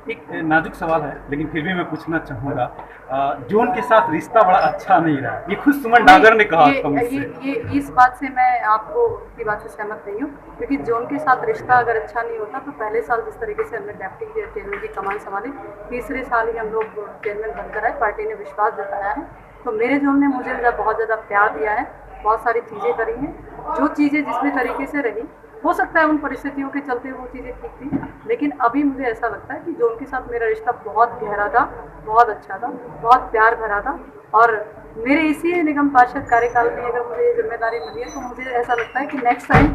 एक नाजुक सवाल है लेकिन फिर भी मैं पूछना चाहूँगा। जोन के साथ रिश्ता बड़ा अच्छा नहीं रहा, ये खुद सुमन नहीं, डागर ने कहा था ये मुझसे। इस बात से मैं आपको की बात से सहमत नहीं हूँ, क्योंकि जोन के साथ रिश्ता अगर अच्छा नहीं होता तो पहले साल जिस तरीके से हमने डेप्टी चेयरमैन की कमान संभाली, तीसरे साल ही हम लोग चेयरमैन बनकर आए, पार्टी ने विश्वास जताया है। तो मेरे जोन ने मुझे बहुत ज़्यादा प्यार दिया है, बहुत सारी चीज़ें करी हैं, जो चीज़ें जिस भी तरीके से रही, हो सकता है उन परिस्थितियों के चलते वो चीज़ें ठीक थी, लेकिन अभी मुझे ऐसा लगता है कि जोन के साथ मेरा रिश्ता बहुत गहरा था, बहुत अच्छा था, बहुत प्यार भरा था। और मेरे इसी निगम पार्षद कार्यकाल में अगर मुझे ये जिम्मेदारी मिली है तो मुझे ऐसा लगता है कि नेक्स्ट टाइम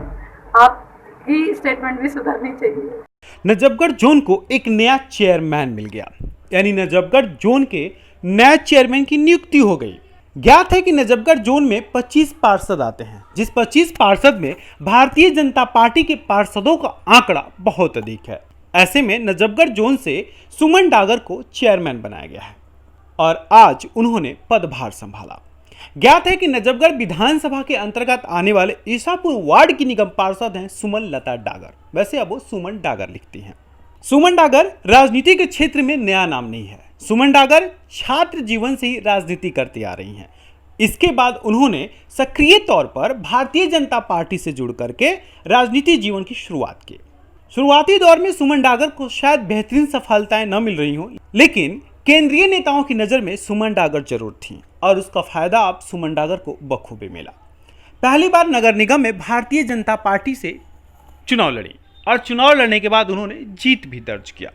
आपकी स्टेटमेंट भी सुधरनी चाहिए। नजफगढ़ जोन को एक नया चेयरमैन मिल गया, यानी नजफगढ़ जोन के नए चेयरमैन की नियुक्ति हो गई। ज्ञात है कि नजफगढ़ जोन में 25 पार्षद आते हैं, जिस 25 पार्षद में भारतीय जनता पार्टी के पार्षदों का आंकड़ा बहुत अधिक है। ऐसे में नजफगढ़ जोन से सुमन डागर को चेयरमैन बनाया गया है और आज उन्होंने पदभार संभाला। ज्ञात है कि नजफगढ़ विधानसभा के अंतर्गत आने वाले ईसापुर वार्ड की निगम पार्षद हैं सुमन लता डागर। वैसे अब वो सुमन डागर लिखती हैं। सुमन डागर राजनीति के क्षेत्र में नया नाम नहीं है। सुमन डागर छात्र जीवन से ही राजनीति करती आ रही हैं। इसके बाद उन्होंने सक्रिय तौर पर भारतीय जनता पार्टी से जुड़ करके राजनीति जीवन की शुरुआत की। शुरुआती दौर में सुमन डागर को शायद बेहतरीन सफलताएं न मिल रही हों, लेकिन केंद्रीय नेताओं की नज़र में सुमन डागर जरूर थी और उसका फायदा अब सुमन डागर को बखूबी मिला। पहली बार नगर निगम में भारतीय जनता पार्टी से चुनाव लड़ी और चुनाव लड़ने के बाद उन्होंने जीत भी दर्ज किया।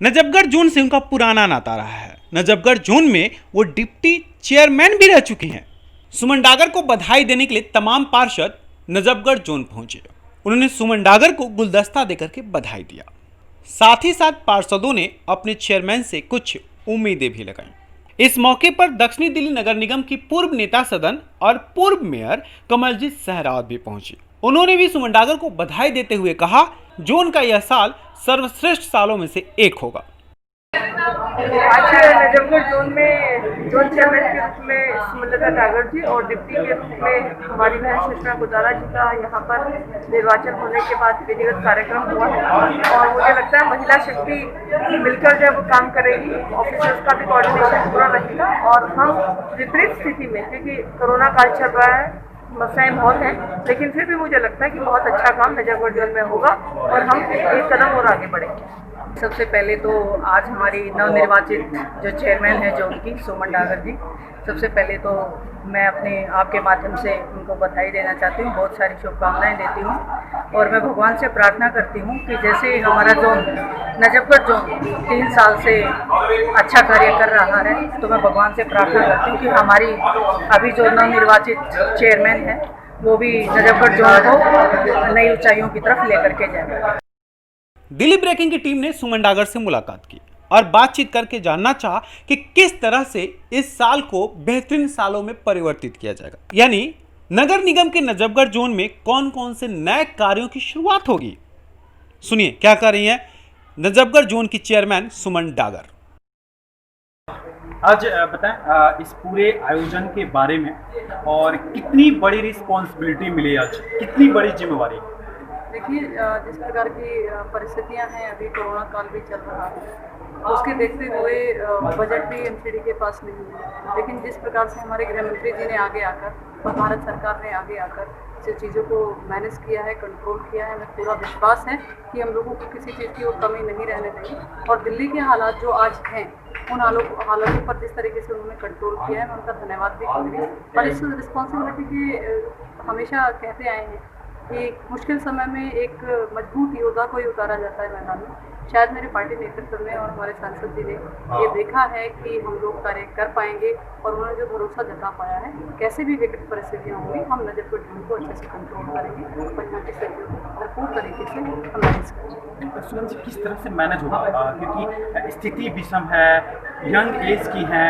नजफगढ़ जोन से उनका पुराना नाता रहा है। नजफगढ़ जोन में वो डिप्टी चेयरमैन भी रह चुकी हैं। सुमन डागर को बधाई देने के लिए तमाम पार्षद नजफगढ़ जोन पहुंचे। उन्होंने सुमन डागर को गुलदस्ता देकर के बधाई दिया। साथ ही साथ पार्षदों ने अपने चेयरमैन से कुछ उम्मीदें भी लगाई। इस मौके पर दक्षिणी दिल्ली नगर निगम की पूर्व नेता सदन और पूर्व मेयर कमलजीत सहरावत भी पहुंची। उन्होंने भी सुमन डागर को बधाई देते हुए कहा, जोन का यह साल सर्वश्रेष्ठ सालों में से एक होगा। आज नजफगढ़ जोन में जोन चेयरमैन के रूप में सुमलता डागर जी और डिप्टी के रूप में हमारी बहन सुषमा गुजारा जी का यहाँ पर निर्वाचन होने के बाद विधिवत कार्यक्रम हुआ है। और मुझे लगता है महिला शक्ति मिलकर जब काम करेगी, ऑफिसर्स का भी कोऑर्डिनेशन पूरा रहेगा और हम विपरीत स्थिति में, क्योंकि कोरोना काल चल रहा है, समस्याएं बहुत हैं, लेकिन फिर भी मुझे लगता है कि बहुत अच्छा काम नजफगढ़ जोन में होगा और हम एक कदम और आगे बढ़ेंगे। सबसे पहले तो आज हमारी नवनिर्वाचित जो चेयरमैन है जोन की सुमन डागर जी, सबसे पहले तो मैं अपने आपके माध्यम से उनको बधाई देना चाहती हूँ, बहुत सारी शुभकामनाएं देती हूँ और मैं भगवान से प्रार्थना करती हूँ कि जैसे हमारा जोन नजफगढ़ जोन 3 साल से अच्छा कार्य कर रहा है, तो मैं भगवान से प्रार्थना करती हूँ कि हमारी अभी जो नवनिर्वाचित चेयरमैन है वो भी नजफगढ़ जोन को नई ऊंचाइयों की तरफ लेकर के जाए। दिल्ली ब्रेकिंग की टीम ने सुमन डागर से मुलाकात की और बातचीत करके जानना चाहा कि किस तरह से इस साल को बेहतरीन सालों में परिवर्तित किया जाएगा, यानी नगर निगम के नजफगढ़ जोन में कौन कौन से नए कार्यों की शुरुआत होगी। सुनिए क्या कर रही हैं नजफगढ़ जोन की चेयरमैन सुमन डागर। आज बताएं इस पूरे आयोजन के बारे में और कितनी बड़ी रिस्पॉन्सिबिलिटी मिली, आज कितनी बड़ी जिम्मेवारी। देखिए, जिस प्रकार की परिस्थितियां हैं, अभी कोरोना काल भी चल रहा है, उसके देखते हुए बजट भी एमसीडी के पास नहीं है, लेकिन जिस प्रकार से हमारे गृह मंत्री जी ने आगे आकर और भारत सरकार ने आगे आकर से चीज़ों को मैनेज किया है, कंट्रोल किया है, हमें पूरा विश्वास है कि हम लोगों को किसी चीज़ की वो कमी नहीं रहने देंगे। और दिल्ली के हालात जो आज हैं, उन हालातों पर जिस तरीके से उन्होंने कंट्रोल किया है, मैं उनका धन्यवाद भी करूँगी। और इस रिस्पॉन्सिबिलिटी के हमेशा कहते आए हैं कि मुश्किल समय में एक मजबूत योद्धा को ही उतारा जाता है मैदान में। शायद मेरे पार्टी नेतृत्व में और हमारे सांसद जी ने ये देखा है कि हम लोग कार्य कर पाएंगे और उन्होंने जो भरोसा जता पाया है, कैसे भी विकट परिस्थितियाँ होंगी, हम नजफगढ़ जोन को अच्छे से कंट्रोल करेंगे और यहाँ की स्थितियों को भरपूर तरीके से हम मैनेज करेंगे। सुमन जी, किस तरह से मैनेज होगा, क्योंकि स्थिति विषम है, यंग एज की है,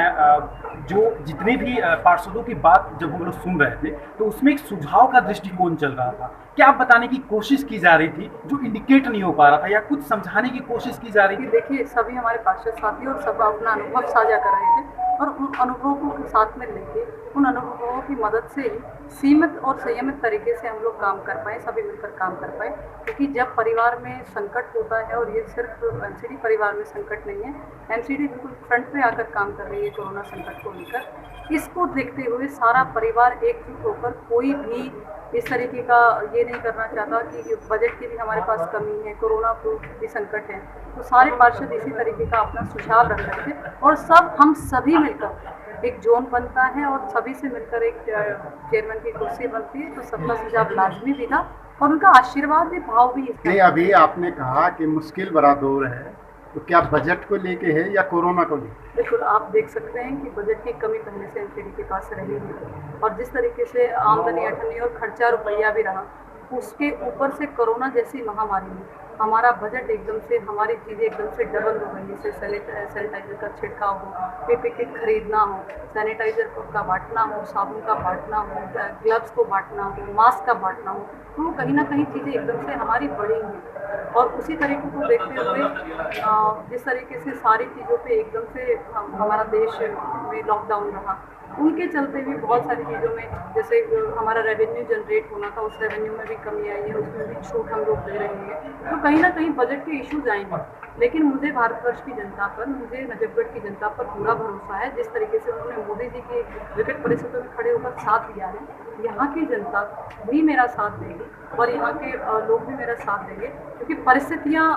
जो जितने भी पार्षदों की बात जब हम लोग सुन रहे थे तो उसमें एक सुझाव का दृष्टिकोण चल रहा था। क्या आप बताने की कोशिश की जा रही थी जो इंडिकेट नहीं हो पा रहा था, या कुछ समझाने की कोशिश की जा रही थी? देखिए, सभी हमारे पार्षद साथी और सब अपना अनुभव साझा कर रहे थे और उन अनुभवों को साथ में लेके उन अनुभवों की मदद से ही सीमित और संयमित तरीके से हम लोग काम कर पाएँ, सभी मिलकर काम कर पाएँ। क्योंकि जब परिवार में संकट होता है, और ये सिर्फ एमसीडी परिवार में संकट नहीं है, एमसीडी बिल्कुल फ्रंट पे आकर काम कर रही है कोरोना संकट को लेकर। इसको देखते हुए सारा परिवार एकजुट होकर, कोई भी इस तरीके का ये नहीं करना चाहता कि बजट की भी हमारे पास कमी है, कोरोना प्रूफ भी संकट है, तो सारे पार्षद इसी तरीके का अपना सुझाव रख रहे थे। और हम सभी मिलकर एक जोन बनता है और सभी से मिलकर एक चेयरमैन की कुर्सी बनती है, तो सबका सुझाव लाजमी भी था और उनका आशीर्वाद भी, भाव भी। नहीं, अभी आपने कहा कि मुश्किल भरा दौर है, तो क्या बजट को लेके है या कोरोना को लेके? बिल्कुल, आप देख सकते हैं कि बजट की कमी पहले से एमसीडी के पास रही है, और जिस तरीके से आमदनी अठन्नी और खर्चा रुपया भी रहा, उसके ऊपर से कोरोना जैसी महामारी में हमारा बजट एकदम से, हमारी चीज़ें एकदम से डबल हो गई। जैसे सैनिटाइजर का छिड़काव हो, पीपी किट खरीदना हो, सैनिटाइजर का बांटना हो, साबुन का बांटना हो, ग्लव्स को बांटना हो, मास्क का बांटना हो, तो कहीं ना कहीं चीज़ें एकदम से हमारी बढ़ी हैं। और उसी तरीके को देखते हुए जिस तरीके से सारी चीज़ों पे एकदम से हमारा देश में लॉकडाउन रहा, उनके चलते भी बहुत सारी चीज़ों में, जैसे हमारा रेवेन्यू जनरेट होना था, उस रेवेन्यू में भी कमी आई है, उसमें भी छूट हम लोग दे रहे हैं। तो कहीं ना कहीं बजट के इश्यूज आएंगे, लेकिन मुझे भारतवर्ष की जनता पर, मुझे नजफगढ़ की जनता पर पूरा भरोसा है। जिस तरीके से उन्होंने मोदी जी की विकट परिस्थितियों में खड़े होकर साथ दिया है, यहाँ की जनता भी मेरा साथ देगी और यहाँ के लोग भी मेरा साथ देंगे, क्योंकि परिस्थितियाँ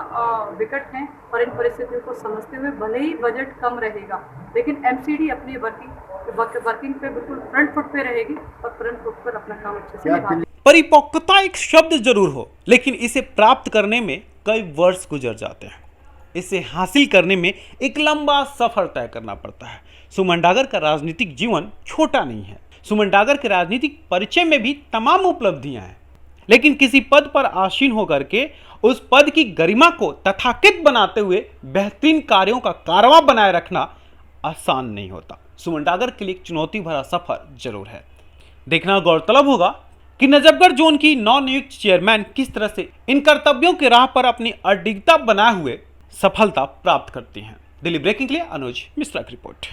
विकट हैं। और इन परिस्थितियों को समझते हुए भले ही बजट कम रहेगा, लेकिन एमसीडी अपनी वर्किंग पे बिल्कुल फ्रंट फुट पे रहेगी और फ्रंट फुट पर अपना काम अच्छे से निभाएगी। परिपक्वता एक शब्द जरूर हो, लेकिन इसे प्राप्त करने में कई वर्ष गुजर जाते हैं। इसे हासिल करने में एक लंबा सफर तय करना पड़ता है। सुमन डागर का राजनीतिक जीवन छोटा नहीं है। सुमन डागर के राजनीतिक परिचय में भी तमाम उपलब्धियां हैं, लेकिन किसी पद पर आसीन होकर के उस पद की गरिमा को तथाकथित बनाते हुए बेहतरीन कार्यों का कारवां बनाए रखना आसान नहीं होता। सुमन डागर के लिए एक चुनौती भरा सफर जरूर है। देखना गौरतलब होगा कि नजफगढ़ जोन की नवनियुक्त चेयरमैन किस तरह से इन कर्तव्यों के राह पर अपनी अडिगता बनाए हुए सफलता प्राप्त करती हैं। दिल्ली ब्रेकिंग के लिए अनुज मिश्रा की रिपोर्ट।